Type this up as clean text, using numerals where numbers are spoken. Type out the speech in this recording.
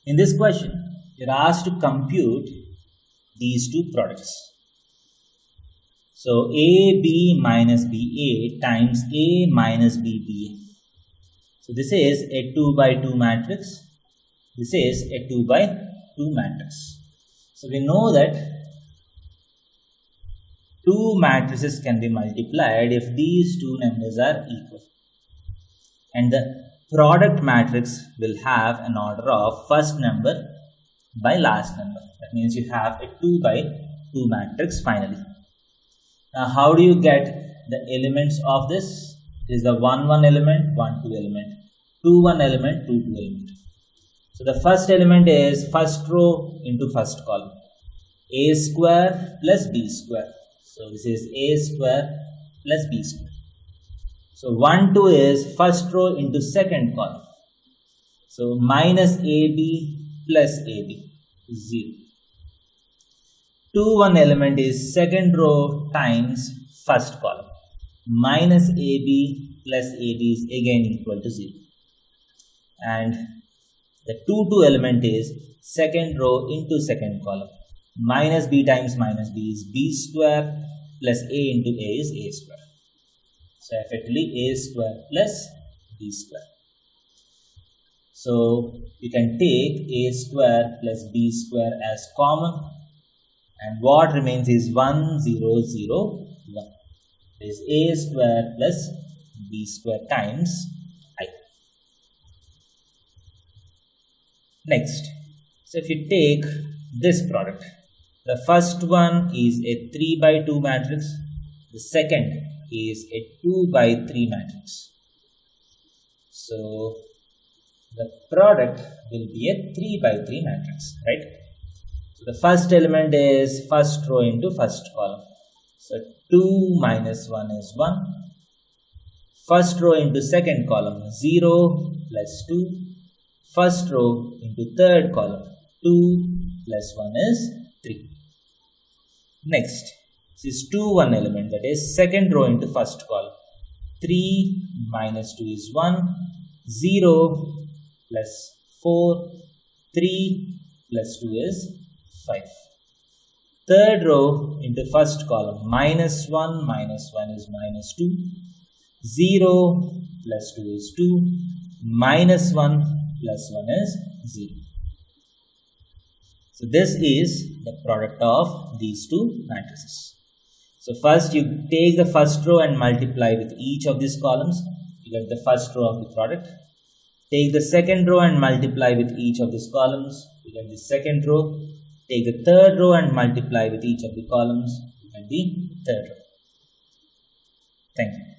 In this question, you're asked to compute these two products. So AB minus BA times A minus BBA. So this is a 2 by 2 matrix. This is a 2 by 2 matrix. So we know that two matrices can be multiplied if these two numbers are equal. And the product matrix will have an order of first number by last number. That means you have a 2 by 2 matrix finally. Now how do you get the elements of this? It is the 1 1 element, 1 2 element, 2 1 element, 2 2 element. So the first element is first row into first column, a square plus b square. So this is a square plus b square. So 1 2 is first row into second column. So minus ab plus ab is 0. 2 1 element is second row times first column. Minus ab plus ab is again equal to 0. And the 2 2 element is second row into second column. Minus b times minus b is b square plus a into a is a square. So effectively a square plus b square. So you can take a square plus b square as common, and what remains is 1 0 0 1. It is a square plus b square times I. Next, so if you take this product, the first one is a 3 by 2 matrix, the second is a 2 by 3 matrix. So the product will be a 3 by 3 matrix, right? So the first element is first row into first column. So 2 minus 1 is 1. First row into second column, 0 plus 2. First row into third column, 2 plus 1 is 3. Next, this is 2 1 element, that is second row into first column. 3 minus 2 is 1. 0 plus 4. 3 plus 2 is 5. Third row into first column, minus 1 is minus 2. 0 plus 2 is 2. Minus 1 plus 1 is 0. So this is the product of these two matrices. So first you take the first row and multiply with each of these columns. You get the first row of the product. Take the second row and multiply with each of these columns. You get the second row. Take the third row and multiply with each of the columns. You get the third row. Thank you.